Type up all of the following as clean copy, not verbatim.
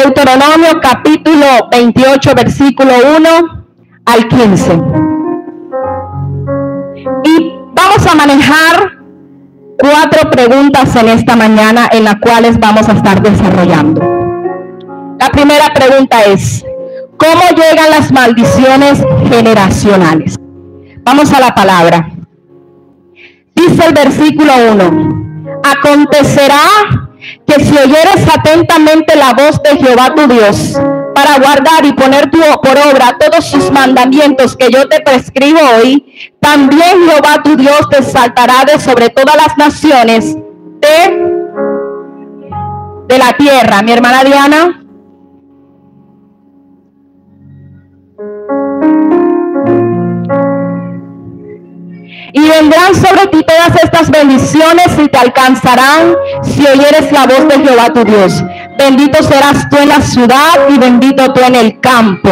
Deuteronomio capítulo 28, versículo 1 al 15. Y vamos a manejar 4 preguntas en esta mañana en las cuales vamos a estar desarrollando. La primera pregunta es: ¿cómo llegan las maldiciones generacionales? Vamos a la palabra. Dice el versículo 1: acontecerá que si oyeres atentamente la voz de Jehová tu Dios, para guardar y poner por obra todos sus mandamientos que yo te prescribo hoy, también Jehová tu Dios te exaltará de sobre todas las naciones de la tierra. Mi hermana Diana. Y vendrán sobre ti todas estas bendiciones y te alcanzarán si oyeres la voz de Jehová tu Dios. Bendito serás tú en la ciudad y bendito tú en el campo.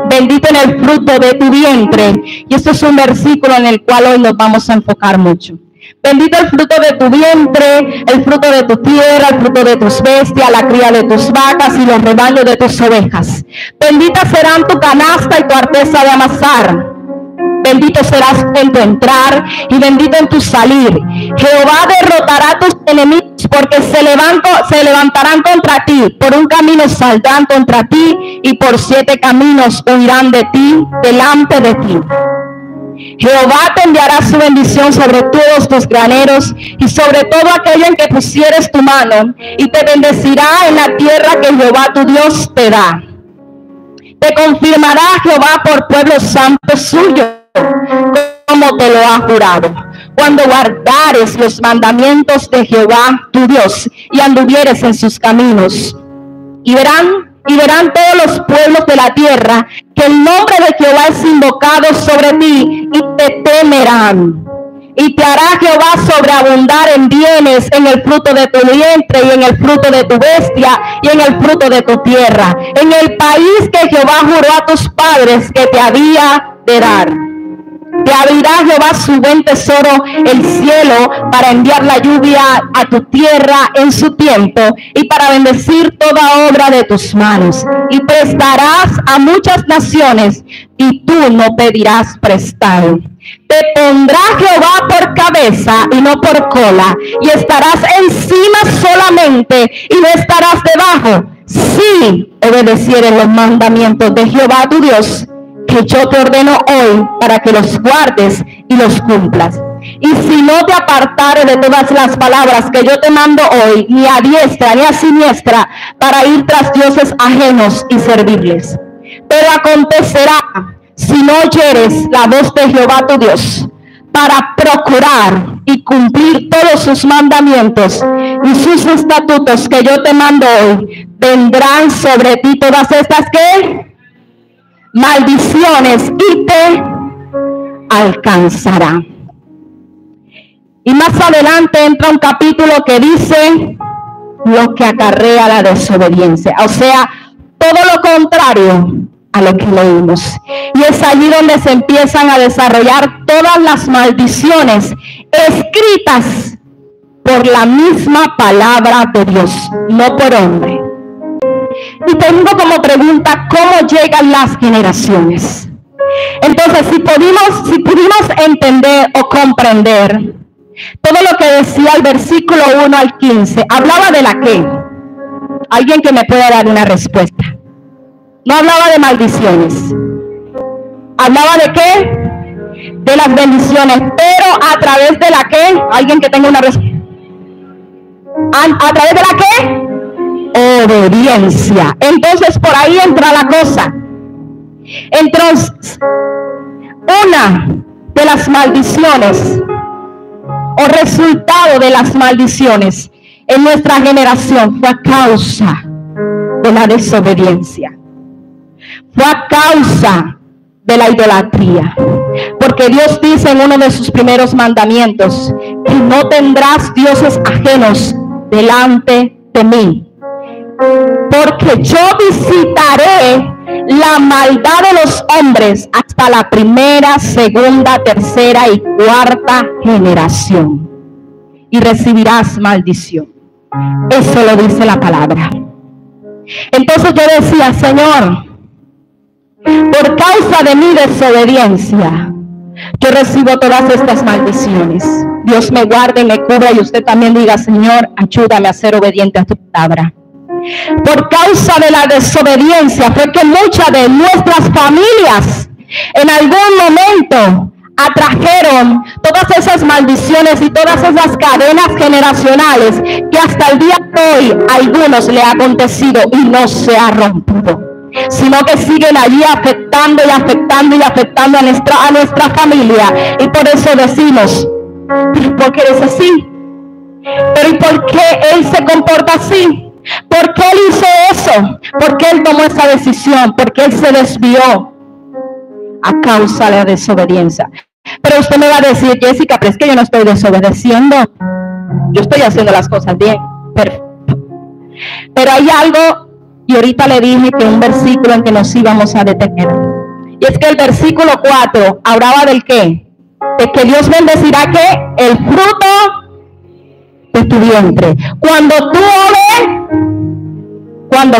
Bendito en el fruto de tu vientre. Y este es un versículo en el cual hoy nos vamos a enfocar mucho. Bendito el fruto de tu vientre, el fruto de tu tierra, el fruto de tus bestias, la cría de tus vacas y los rebaños de tus ovejas. Benditas serán tu canasta y tu arteza de amasar. Bendito serás en tu entrar y bendito en tu salir. Jehová derrotará a tus enemigos porque se levantarán contra ti. Por un camino saldrán contra ti y por 7 caminos huirán de ti, delante de ti. Jehová te enviará su bendición sobre todos tus graneros y sobre todo aquello en que pusieres tu mano, y te bendecirá en la tierra que Jehová tu Dios te da. Te confirmará Jehová por pueblo santo suyo, como te lo ha jurado, cuando guardares los mandamientos de Jehová tu Dios y anduvieres en sus caminos. Y verán todos los pueblos de la tierra que el nombre de Jehová es invocado sobre ti, y te temerán. Y te hará Jehová sobreabundar en bienes, en el fruto de tu vientre y en el fruto de tu bestia y en el fruto de tu tierra, en el país que Jehová juró a tus padres que te había de dar. Te abrirá Jehová su buen tesoro, el cielo, para enviar la lluvia a tu tierra en su tiempo y para bendecir toda obra de tus manos. Y prestarás a muchas naciones y tú no pedirás prestado. Te pondrá Jehová por cabeza y no por cola, y estarás encima solamente y no estarás debajo, si obedecieres los mandamientos de Jehová tu Dios, que yo te ordeno hoy, para que los guardes y los cumplas. Y si no te apartares de todas las palabras que yo te mando hoy, ni a diestra ni a siniestra, para ir tras dioses ajenos y servirles. Pero acontecerá, si no oyeres la voz de Jehová tu Dios, para procurar y cumplir todos sus mandamientos y sus estatutos que yo te mando hoy, vendrán sobre ti todas estas ¿qué? Maldiciones, y te alcanzará. Y más adelante entra un capítulo que dice lo que acarrea la desobediencia, o sea, todo lo contrario a lo que leímos. Y es allí donde se empiezan a desarrollar todas las maldiciones escritas por la misma palabra de Dios, no por hombre. Y tengo como pregunta: ¿cómo llegan las generaciones? Entonces, si pudimos entender o comprender todo lo que decía el versículo 1 al 15, ¿hablaba de la qué? ¿Alguien que me pueda dar una respuesta? No hablaba de maldiciones. ¿Hablaba de qué? De las bendiciones, pero a través de la qué? ¿Alguien que tenga una respuesta? ¿A través de la qué? Obediencia. Entonces por ahí entra la cosa. Entonces, una de las maldiciones o resultado de las maldiciones en nuestra generación fue a causa de la desobediencia, fue a causa de la idolatría, porque Dios dice en uno de sus primeros mandamientos que no tendrás dioses ajenos delante de mí, porque yo visitaré la maldad de los hombres hasta la primera, segunda, tercera y cuarta generación, y recibirás maldición. Eso lo dice la palabra. Entonces yo decía, Señor, por causa de mi desobediencia, yo recibo todas estas maldiciones. Dios me guarde y me cubra, y usted también diga, Señor, ayúdame a ser obediente a tu palabra. Por causa de la desobediencia fue que muchas de nuestras familias en algún momento atrajeron todas esas maldiciones y todas esas cadenas generacionales que hasta el día de hoy a algunos le ha acontecido y no se ha rompido, sino que siguen allí afectando y afectando y afectando a nuestra familia. Y por eso decimos, ¿por qué eres así? Pero ¿y por qué él se comporta así? ¿Por qué él hizo eso? ¿Por qué él tomó esa decisión? ¿Por qué él se desvió? A causa de la desobediencia. Pero usted me va a decir, Jessica, pero es que yo no estoy desobedeciendo, yo estoy haciendo las cosas bien. Perfecto. Pero hay algo, y ahorita le dije que un versículo en que nos íbamos a detener, y es que el versículo 4 hablaba del qué, de que Dios bendecirá que el fruto de tu vientre, cuando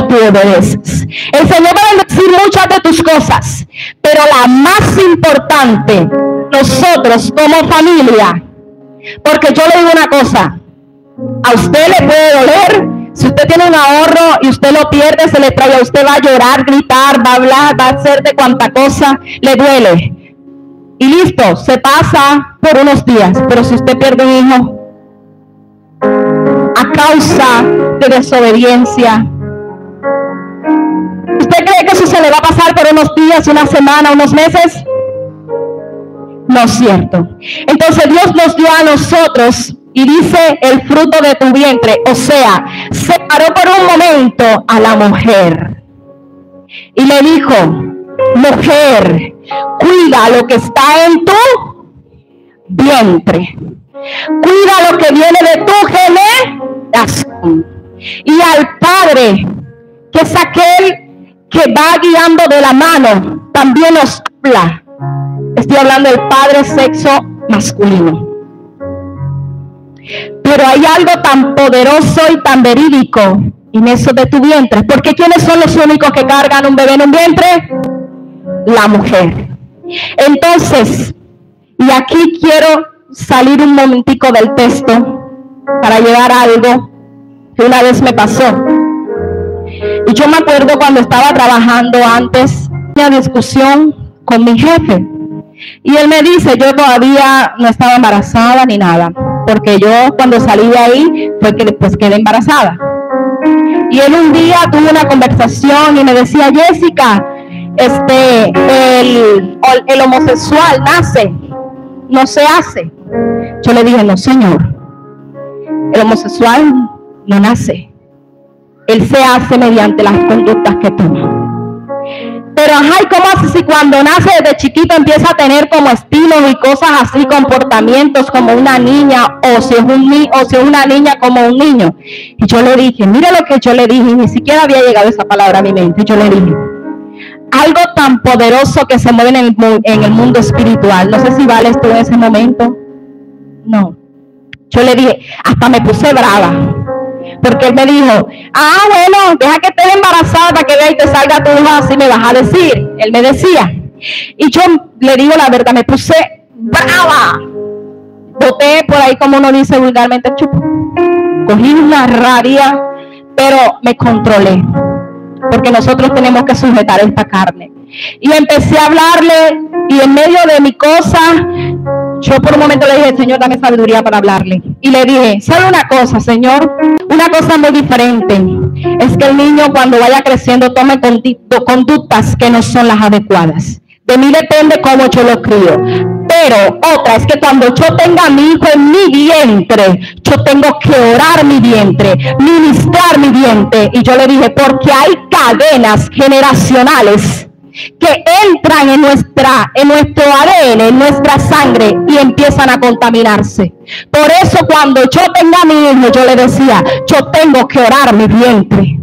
tú obedeces. El Señor va a bendecir muchas de tus cosas, pero la más importante, nosotros como familia, porque yo le digo una cosa, a usted le puede doler, si usted tiene un ahorro y usted lo pierde, se le trae, usted va a llorar, gritar, va a hablar, va a hacer de cuanta cosa, le duele, y listo, se pasa por unos días. Pero si usted pierde un hijo a causa de desobediencia, ¿usted cree que eso se le va a pasar por unos días, una semana, unos meses? No es cierto. Entonces Dios nos dio a nosotros, y dice el fruto de tu vientre, o sea, separó por un momento a la mujer y le dijo, mujer, cuida lo que está en tu vientre, cuida lo que viene de tu generación. Y al padre, que es aquel que va guiando de la mano, también nos habla. Estoy hablando del padre sexo masculino. Pero hay algo tan poderoso y tan verídico en eso de tu vientre. Porque ¿quiénes son los únicos que cargan un bebé en un vientre? La mujer. Entonces, y aquí quiero salir un momentico del texto para llevar algo que una vez me pasó. Y yo me acuerdo cuando estaba trabajando antes, una discusión con mi jefe. Y él me dice, yo todavía no estaba embarazada ni nada, porque yo cuando salí de ahí fue que después quedé embarazada. Y él un día tuvo una conversación y me decía, Jessica, el homosexual nace, no se hace. Yo le dije, no señor, el homosexual no nace, él se hace mediante las conductas que toma. Pero ajá, ¿y cómo hace si cuando nace desde chiquito empieza a tener como estilos y cosas así, comportamientos como una niña, o si es una niña como un niño? Y yo le dije, mire lo que yo le dije, y ni siquiera había llegado esa palabra a mi mente. Yo le dije, algo tan poderoso que se mueve en el mundo espiritual. No sé si vales tú en ese momento. No. Yo le dije, hasta me puse brava. Porque él me dijo, bueno, deja que estés embarazada para que vea y te salga tu hijo, así me vas a decir. Él me decía. Y yo le digo la verdad, me puse brava. Boté por ahí, como uno dice vulgarmente, el chupo. Cogí una rabia, pero me controlé. Porque nosotros tenemos que sujetar esta carne. Y empecé a hablarle, y en medio de mi cosa, yo por un momento le dije, Señor, dame sabiduría para hablarle. Y le dije, ¿sabe una cosa, Señor? Una cosa muy diferente es que el niño cuando vaya creciendo tome conductas que no son las adecuadas. De mí depende cómo yo lo crío. Pero otra es que cuando yo tenga a mi hijo en mi vientre, yo tengo que orar mi vientre, ministrar mi vientre. Y yo le dije, porque hay cadenas generacionales que entran en nuestro ADN, en nuestra sangre, y empiezan a contaminarse. Por eso cuando yo tenga a mi hijo, yo le decía, yo tengo que orar mi vientre.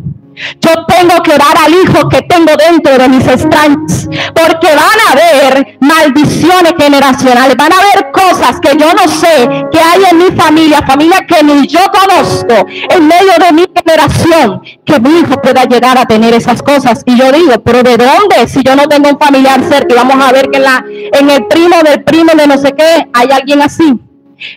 Yo tengo que orar al hijo que tengo dentro de mis extraños, porque van a haber maldiciones generacionales, van a haber cosas que yo no sé que hay en mi familia que ni yo conozco, en medio de mi generación, que mi hijo pueda llegar a tener esas cosas. Y yo digo, pero ¿de dónde? Si yo no tengo un familiar cerca, y vamos a ver que en el primo del primo de no sé qué hay alguien así.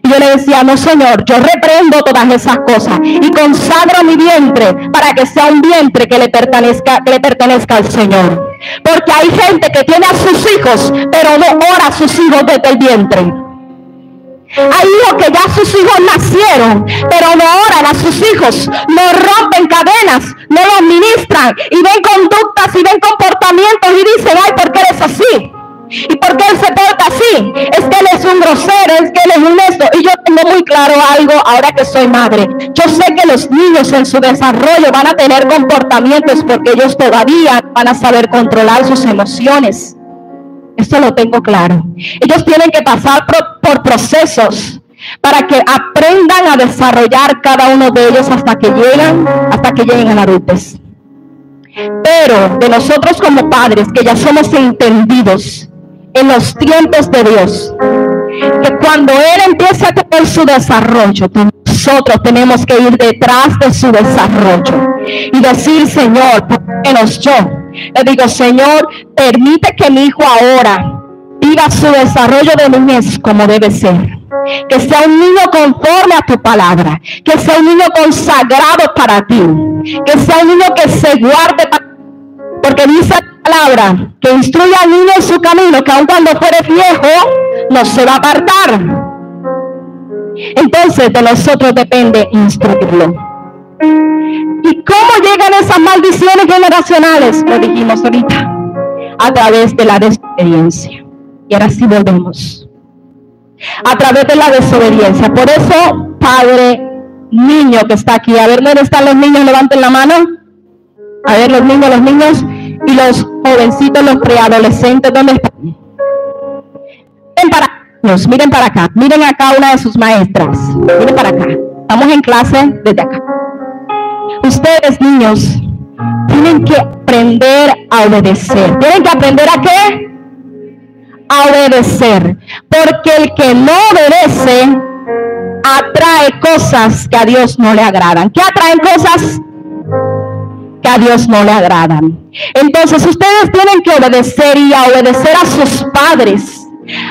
Y yo le decía, no Señor, yo reprendo todas esas cosas y consagro mi vientre para que sea un vientre que le pertenezca al Señor. Porque hay gente que tiene a sus hijos, pero no ora a sus hijos desde el vientre. Hay hijos que ya sus hijos nacieron, pero no oran a sus hijos, no rompen cadenas, no los ministran, y ven conductas y ven comportamientos y dicen, ay, ¿por qué eres así? ¿Y por qué él se porta así? Es que él es un grosero, es que él es un esto. Y yo tengo muy claro algo ahora que soy madre. Yo sé que los niños en su desarrollo van a tener comportamientos porque ellos todavía van a saber controlar sus emociones. Esto lo tengo claro. Ellos tienen que pasar por procesos para que aprendan a desarrollar cada uno de ellos hasta que lleguen a la adultez. Pero de nosotros como padres, que ya somos entendidos en los tiempos de Dios, que cuando Él empieza a tener su desarrollo, nosotros tenemos que ir detrás de su desarrollo y decir, Señor, por lo menos yo le digo, Señor, permite que mi hijo ahora viva su desarrollo de niñez como debe ser, que sea un niño conforme a tu palabra, que sea un niño consagrado para ti, que sea un niño que se guarde para ti, porque dice la palabra que instruye al niño en su camino, que aun cuando fuere viejo no se va a apartar. Entonces de nosotros depende instruirlo. ¿Y cómo llegan esas maldiciones generacionales? Lo dijimos ahorita, a través de la desobediencia. Y ahora sí volvemos. A través de la desobediencia. Por eso, padre, niño que está aquí, a ver, ¿dónde están los niños? Levanten la mano. A ver, los niños y los jovencitos, los preadolescentes, ¿dónde están? Miren para acá, miren acá una de sus maestras. Miren para acá. Estamos en clase desde acá. Ustedes, niños, tienen que aprender a obedecer. ¿Tienen que aprender a qué? A obedecer. Porque el que no obedece atrae cosas que a Dios no le agradan. ¿Qué atraen cosas? Que a Dios no le agradan. Entonces ustedes tienen que obedecer, y a obedecer a sus padres,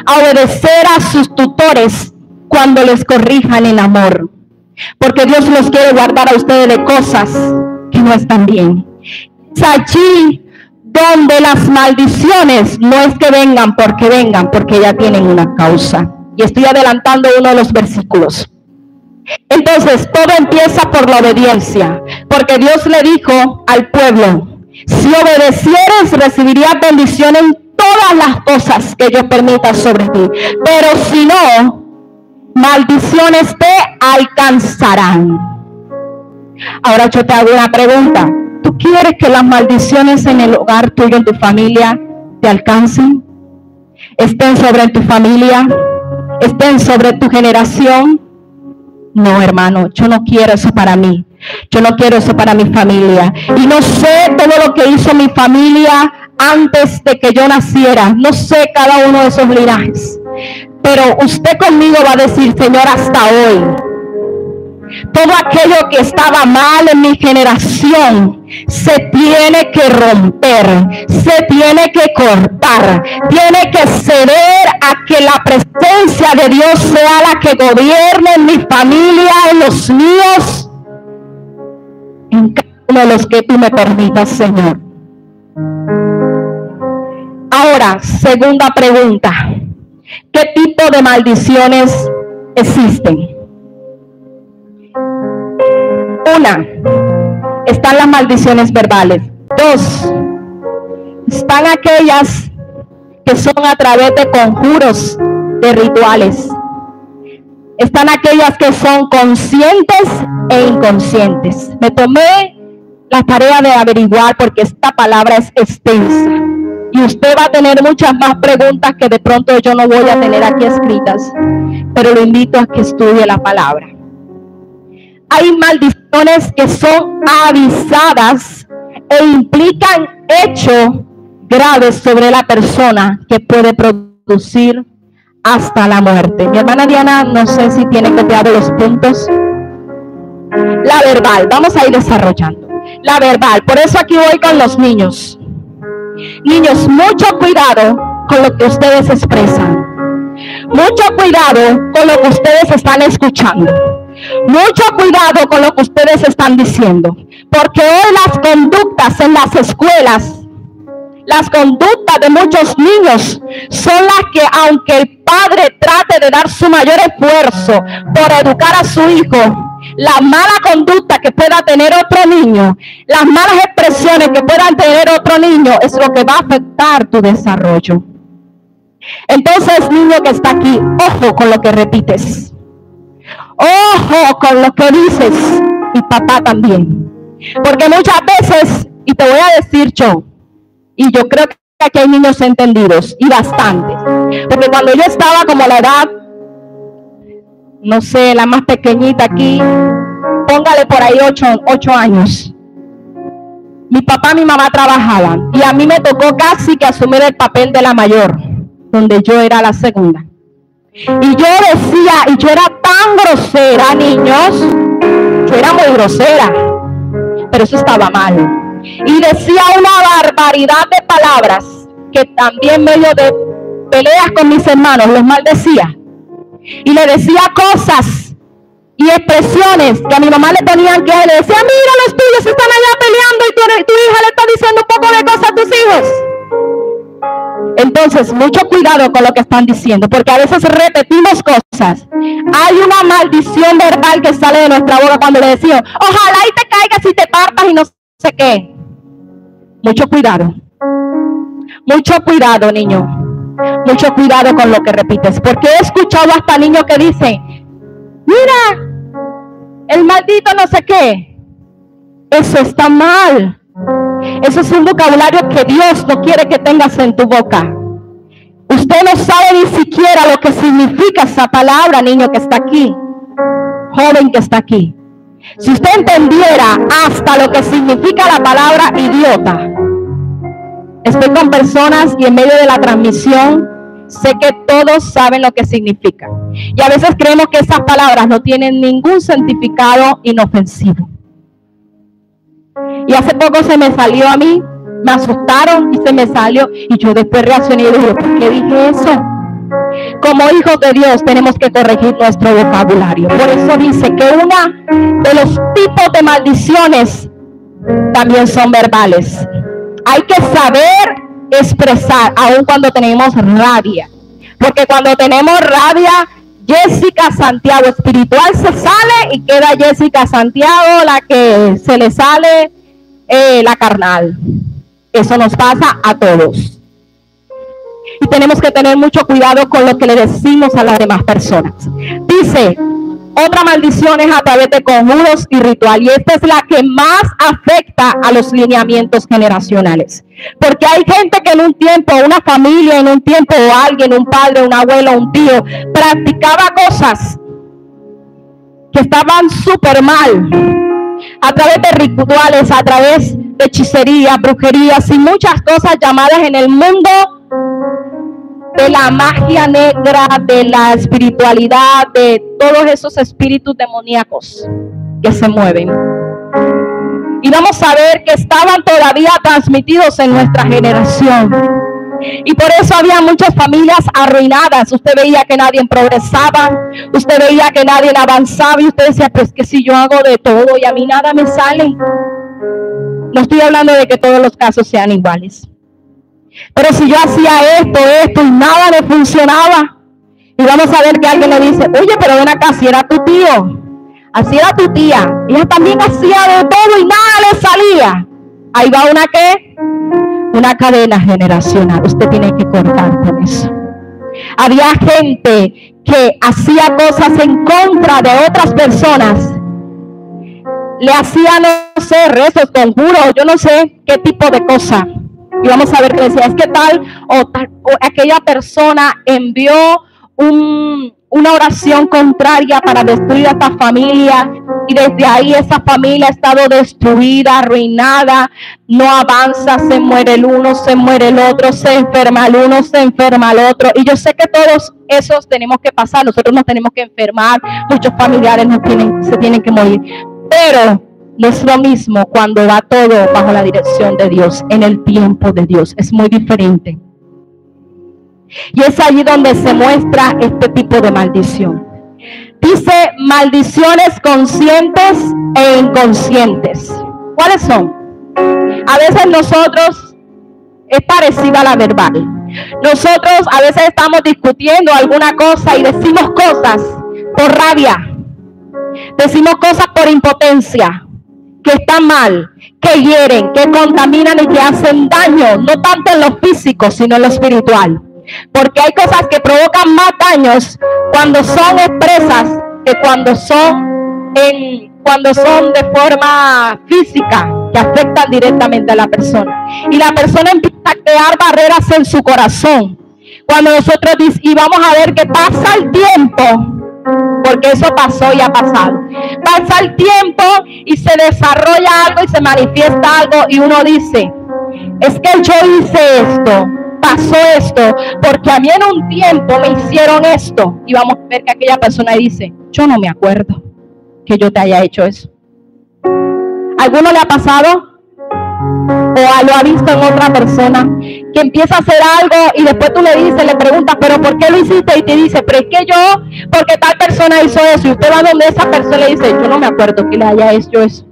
a obedecer a sus tutores cuando les corrijan en amor. Porque Dios los quiere guardar a ustedes de cosas que no están bien. Es allí donde las maldiciones no es que vengan, porque ya tienen una causa. Y estoy adelantando uno de los versículos. Entonces todo empieza por la obediencia, porque Dios le dijo al pueblo, si obedecieres recibirías bendición en todas las cosas que yo permita sobre ti, pero si no, maldiciones te alcanzarán. Ahora yo te hago una pregunta. ¿Tú quieres que las maldiciones en el hogar tuyo, en tu familia, te alcancen? ¿Estén sobre tu familia? ¿Estén sobre tu generación? No, hermano, yo no quiero eso para mí. Yo no quiero eso para mi familia. Y no sé todo lo que hizo mi familia antes de que yo naciera. No sé cada uno de esos linajes. Pero usted conmigo va a decir, Señor, hasta hoy, todo aquello que estaba mal en mi generación se tiene que romper, se tiene que cortar, tiene que ceder a que la presencia de Dios sea la que gobierne en mi familia, en los míos, en cada uno de los que tú me permitas, Señor. Ahora, segunda pregunta. ¿Qué tipo de maldiciones existen? Una, están las maldiciones verbales. Dos, están aquellas que son a través de conjuros, de rituales. Están aquellas que son conscientes e inconscientes. Me tomé la tarea de averiguar porque esta palabra es extensa. Y usted va a tener muchas más preguntas que de pronto yo no voy a tener aquí escritas. Pero lo invito a que estudie la palabra. hay maldiciones que son avisadas e implican hechos graves sobre la persona que puede producir hasta la muerte. Mi hermana Diana, no sé si tiene copiado los puntos. La verbal, vamos a ir desarrollando. La verbal, por eso aquí voy con los niños. Niños, mucho cuidado con lo que ustedes expresan. Mucho cuidado con lo que ustedes están escuchando. Mucho cuidado con lo que ustedes están diciendo. Porque hoy las conductas en las escuelas, las conductas de muchos niños son las que, aunque el padre trate de dar su mayor esfuerzo por educar a su hijo, la mala conducta que pueda tener otro niño, las malas expresiones que puedan tener otro niño, es lo que va a afectar tu desarrollo. Entonces, niño que está aquí, ojo con lo que repites. Ojo con lo que dices. Y papá también. Porque muchas veces, y te voy a decir yo, y yo creo que aquí hay niños entendidos, y bastantes. Porque cuando yo estaba como la edad, no sé, la más pequeñita aquí, póngale por ahí 8 años. Mi papá y mi mamá trabajaban, y a mí me tocó casi que asumir el papel de la mayor, donde yo era la segunda. Y yo decía, y yo era tan grosera, niños, yo era muy grosera, pero eso estaba mal. Y decía una barbaridad de palabras, que también medio de peleas con mis hermanos los maldecía. Y le decía cosas y expresiones que a mi mamá le ponían que le decía, mira, los tuyos están allá peleando y tu hija le está diciendo un poco de cosas a tus hijos. Entonces, mucho cuidado con lo que están diciendo, porque a veces repetimos cosas. Hay una maldición verbal que sale de nuestra boca cuando le decimos, ojalá y te caigas y te partas y no sé qué. Mucho cuidado. Mucho cuidado, niño. Mucho cuidado con lo que repites, porque he escuchado hasta niños que dicen, mira, el maldito no sé qué. Eso está mal. Eso es un vocabulario que Dios no quiere que tengas en tu boca. Usted no sabe ni siquiera lo que significa esa palabra, niño que está aquí, joven que está aquí. Si usted entendiera hasta lo que significa la palabra idiota. Estoy con personas y en medio de la transmisión sé que todos saben lo que significa. Y a veces creemos que esas palabras no tienen ningún significado inofensivo. Y hace poco se me salió a mí, me asustaron y se me salió. Y yo después reaccioné y dije, ¿por qué dije eso? Como hijos de Dios tenemos que corregir nuestro vocabulario. Por eso dice que uno de los tipos de maldiciones también son verbales. Hay que saber expresar, aun cuando tenemos rabia. Porque cuando tenemos rabia, Jessica Santiago espiritual se sale y queda Jessica Santiago la que se le sale la carnal. Eso nos pasa a todos. Y tenemos que tener mucho cuidado con lo que le decimos a las demás personas. Dice, otra maldición es a través de conjuros y ritual. Y esta es la que más afecta a los lineamientos generacionales. Porque hay gente que en un tiempo, una familia en un tiempo, o alguien, un padre, un abuelo, un tío, practicaba cosas que estaban súper mal. A través de rituales, a través de hechicería, brujerías y muchas cosas llamadas en el mundo de la magia negra, de la espiritualidad, de todos esos espíritus demoníacos que se mueven. Y vamos a ver que estaban todavía transmitidos en nuestra generación. Y por eso había muchas familias arruinadas. Usted veía que nadie progresaba, usted veía que nadie avanzaba y usted decía, pues que si yo hago de todo y a mí nada me sale. No estoy hablando de que todos los casos sean iguales. Pero si yo hacía esto y nada me funcionaba, y vamos a ver que alguien le dice, oye, pero ven acá, si era tu tío, así era tu tía, ella también hacía de todo y nada le salía. Ahí va una ¿qué? Una cadena generacional. Usted tiene que cortar con eso. Había gente que hacía cosas en contra de otras personas. Le hacían, no sé, rezos, conjuros, yo no sé qué tipo de cosa. Y vamos a ver que decía, es que tal o aquella persona envió una oración contraria para destruir a esta familia, y desde ahí esa familia ha estado destruida, arruinada, no avanza, se muere el uno, se muere el otro, se enferma el uno, se enferma el otro. Y yo sé que todos esos tenemos que pasar, nosotros nos tenemos que enfermar, muchos familiares se tienen que morir, pero no es lo mismo cuando va todo bajo la dirección de Dios, en el tiempo de Dios, es muy diferente. Y es allí donde se muestra este tipo de maldición. Dice maldiciones conscientes e inconscientes. ¿Cuáles son? A veces nosotros, es parecida a la verbal. Nosotros a veces estamos discutiendo alguna cosa y decimos cosas por rabia. Decimos cosas por impotencia, que están mal, que hieren, que contaminan y que hacen daño, no tanto en lo físico, sino en lo espiritual. Porque hay cosas que provocan más daños cuando son expresas que cuando son de forma física, que afectan directamente a la persona. Y la persona empieza a crear barreras en su corazón. Cuando nosotros y vamos a ver que pasa el tiempo, porque eso pasó y ha pasado. Pasa el tiempo y se desarrolla algo y se manifiesta algo y uno dice, es que yo hice esto, pasó esto, porque a mí en un tiempo me hicieron esto. Y vamos a ver que aquella persona dice, yo no me acuerdo que yo te haya hecho eso. ¿Alguno le ha pasado? ¿O lo ha visto en otra persona? Que empieza a hacer algo y después tú le preguntas, ¿pero por qué lo hiciste? Y te dice, pero es que porque tal persona hizo eso. Y usted va donde esa persona le dice, yo no me acuerdo que le haya hecho eso.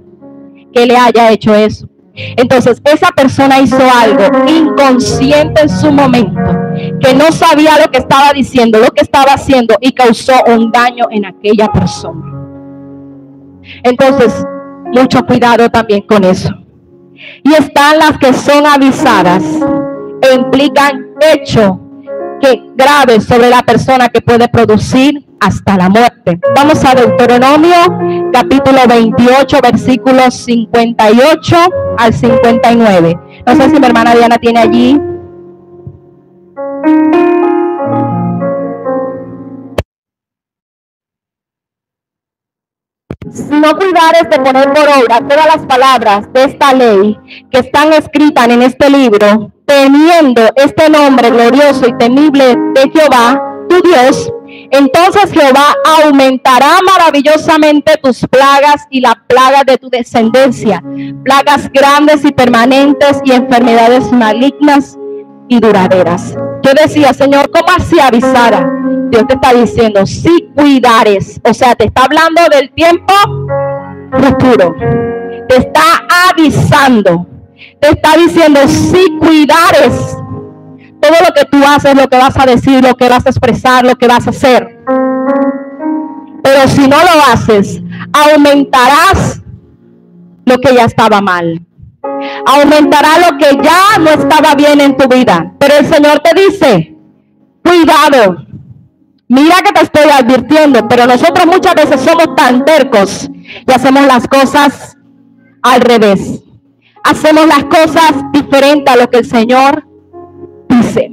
Que le haya hecho eso. Entonces esa persona hizo algo inconsciente en su momento, que no sabía lo que estaba diciendo, lo que estaba haciendo, y causó un daño en aquella persona. Entonces mucho cuidado también con eso. Y están las que son avisadas e implican hechos graves sobre la persona, que puede producir hasta la muerte. Vamos a Deuteronomio capítulo 28 versículos 58 al 59. No sé si mi hermana Diana tiene allí. Si no cuidares de poner por obra todas las palabras de esta ley que están escritas en este libro, teniendo este nombre glorioso y temible de Jehová, tu Dios, entonces Jehová aumentará maravillosamente tus plagas y las plagas de tu descendencia, plagas grandes y permanentes y enfermedades malignas y duraderas. Yo decía, Señor, ¿cómo así avisara? Dios te está diciendo, si cuidares, o sea, te está hablando del tiempo futuro, te está avisando, te está diciendo, si cuidares todo lo que tú haces, lo que vas a decir, lo que vas a expresar, lo que vas a hacer. Pero si no lo haces, aumentarás lo que ya estaba mal. Aumentará lo que ya no estaba bien en tu vida. Pero el Señor te dice, cuidado. Mira que te estoy advirtiendo, pero nosotros muchas veces somos tan tercos y hacemos las cosas al revés. Hacemos las cosas diferentes a lo que el Señor dice.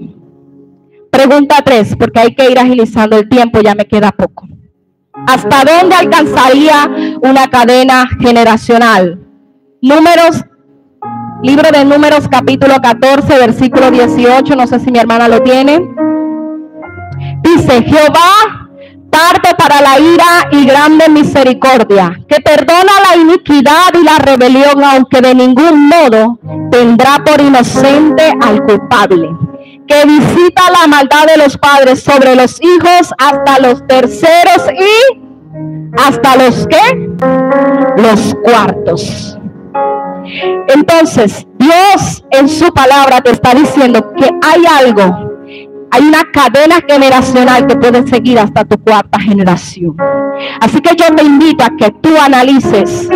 Pregunta 3, porque hay que ir agilizando el tiempo, ya me queda poco. ¿Hasta dónde alcanzaría una cadena generacional? Libro de Números capítulo 14 versículo 18, no sé si mi hermana lo tiene. Dice, Jehová tardo para la ira y grande misericordia, que perdona la iniquidad y la rebelión, aunque de ningún modo tendrá por inocente al culpable, que visita la maldad de los padres sobre los hijos hasta los terceros y hasta los ¿qué? Los cuartos. Entonces, Dios en su palabra te está diciendo que hay algo, hay una cadena generacional que puede seguir hasta tu cuarta generación. Así que yo te invito a que tú analices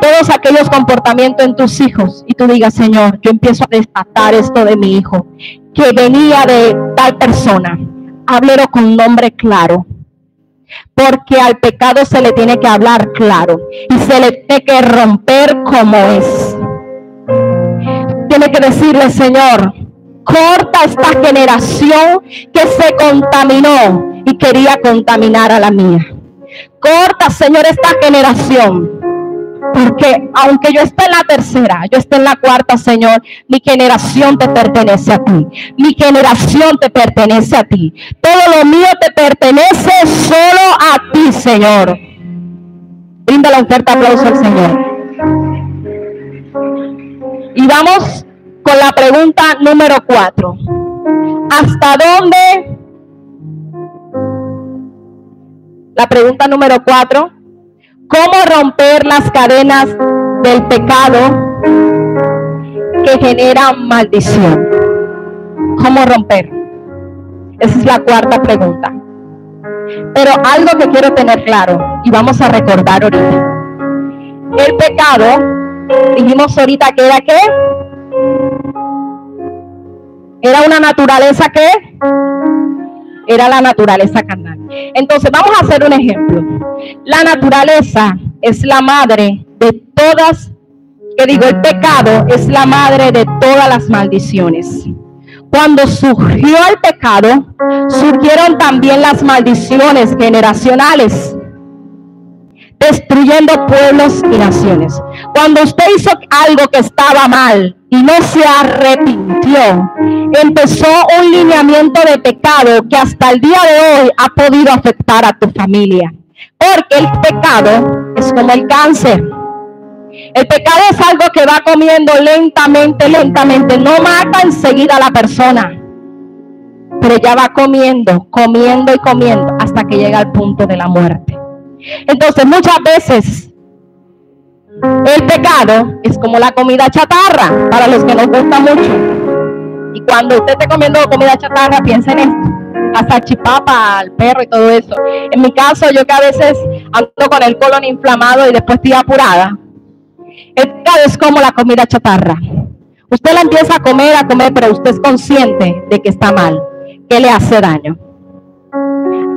todos aquellos comportamientos en tus hijos y tú digas, Señor, yo empiezo a desatar esto de mi hijo, que venía de tal persona. Háblelo con nombre claro, porque al pecado se le tiene que hablar claro y se le tiene que romper como es. Tiene que decirle, Señor, corta esta generación que se contaminó y quería contaminar a la mía. Corta, Señor, esta generación. Porque aunque yo esté en la tercera, yo esté en la cuarta, Señor, mi generación te pertenece a ti. Mi generación te pertenece a ti. Todo lo mío te pertenece solo a ti, Señor. Brinda un fuerte aplauso al Señor. Y vamos con la pregunta número 4. ¿Hasta dónde? La pregunta número 4. ¿Cómo romper las cadenas del pecado que generan maldición? ¿Cómo romper? Esa es la cuarta pregunta. Pero algo que quiero tener claro y vamos a recordar ahorita. El pecado, dijimos ahorita que era ¿qué? Era una naturaleza ¿qué? Era la naturaleza carnal. Entonces vamos a hacer un ejemplo. La naturaleza es la madre de todas, el pecado es la madre de todas las maldiciones. Cuando surgió el pecado, surgieron también las maldiciones generacionales, destruyendo pueblos y naciones. Cuando usted hizo algo que estaba mal y no se arrepintió, empezó un lineamiento de pecado que hasta el día de hoy ha podido afectar a tu familia. Porque el pecado es como el cáncer. El pecado es algo que va comiendo lentamente, lentamente. No mata enseguida a la persona, pero ya va comiendo, comiendo y comiendo hasta que llega al punto de la muerte. Entonces muchas veces el pecado es como la comida chatarra, para los que nos gusta mucho. Y cuando usted esté comiendo comida chatarra, piensa en esto: la salchipapa, al perro y todo eso. En mi caso, yo que a veces ando con el colon inflamado y después estoy apurada, el pecado es como la comida chatarra. Usted la empieza a comer, pero usted es consciente de que está mal, que le hace daño.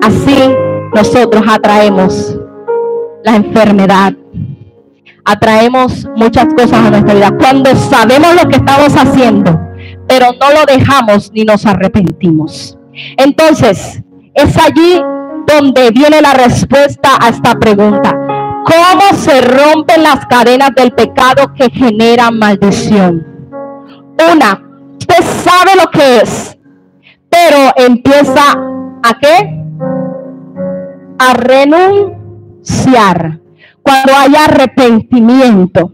Así nosotros atraemos la enfermedad, atraemos muchas cosas a nuestra vida cuando sabemos lo que estamos haciendo, pero no lo dejamos ni nos arrepentimos. Entonces, es allí donde viene la respuesta a esta pregunta: ¿cómo se rompen las cadenas del pecado que generan maldición? Una, usted sabe lo que es, pero empieza ¿a qué? A renunciar. Cuando hay arrepentimiento,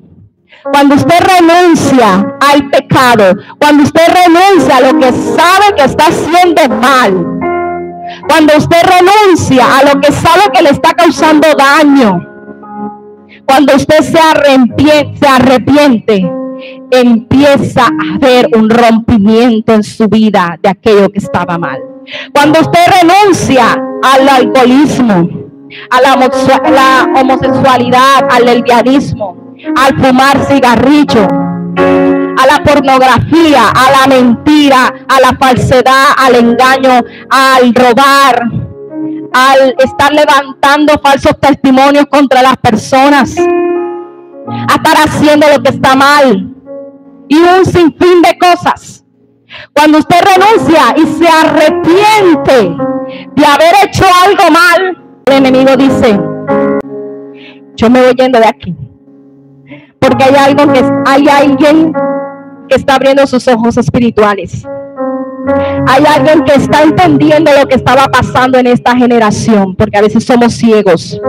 cuando usted renuncia al pecado, cuando usted renuncia a lo que sabe que está haciendo mal, cuando usted renuncia a lo que sabe que le está causando daño, cuando usted se arrepiente, empieza a haber un rompimiento en su vida de aquello que estaba mal. Cuando usted renuncia al alcoholismo, a la homosexualidad, al lesbianismo, al fumar cigarrillo, a la pornografía, a la mentira, a la falsedad, al engaño, al robar, al estar levantando falsos testimonios contra las personas, a estar haciendo lo que está mal y un sinfín de cosas. Cuando usted renuncia y se arrepiente de haber hecho algo mal, el enemigo dice: yo me voy yendo de aquí, porque hay alguien que está abriendo sus ojos espirituales. Hay alguien que está entendiendo lo que estaba pasando en esta generación, porque a veces somos ciegos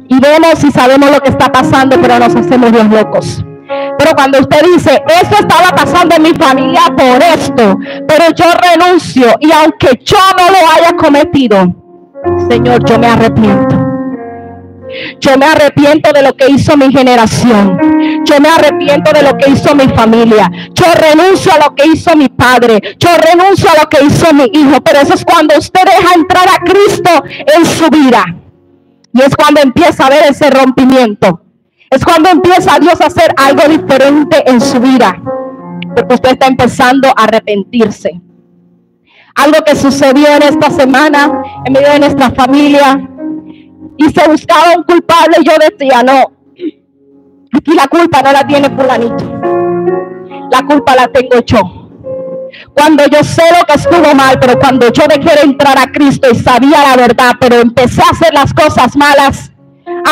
y vemos y sabemos lo que está pasando, pero nos hacemos los locos. Pero cuando usted dice: esto estaba pasando en mi familia por esto, pero yo renuncio, y aunque yo no lo haya cometido, Señor, yo me arrepiento. Yo me arrepiento de lo que hizo mi generación. Yo me arrepiento de lo que hizo mi familia. Yo renuncio a lo que hizo mi padre. Yo renuncio a lo que hizo mi hijo. Pero eso es cuando usted deja entrar a Cristo en su vida. Y es cuando empieza a ver ese rompimiento. Es cuando empieza Dios a hacer algo diferente en su vida. Porque usted está empezando a arrepentirse. Algo que sucedió en esta semana, en medio de nuestra familia. Y se buscaba un culpable y yo decía: no, aquí la culpa no la tiene fulanito, la culpa la tengo yo. Cuando yo sé lo que estuvo mal, pero cuando yo me quiero entrar a Cristo y sabía la verdad, pero empecé a hacer las cosas malas,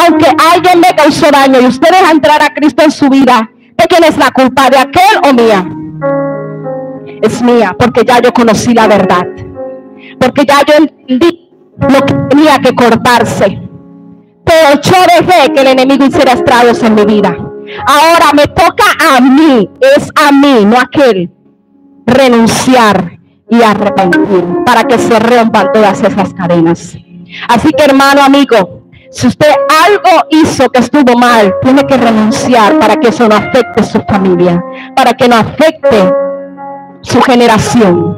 aunque alguien me causó daño y usted deja entrar a Cristo en su vida, ¿de quién es la culpa? ¿De aquel o mía? Es mía, porque ya yo conocí la verdad, porque ya yo entendí lo que tenía que cortarse, pero yo dejé que el enemigo hiciera estragos en mi vida. Ahora me toca a mí, es a mí, no a aquel, renunciar y arrepentir para que se rompan todas esas cadenas. Así que, hermano, amigo, si usted algo hizo que estuvo mal, tiene que renunciar para que eso no afecte su familia, para que no afecte su generación.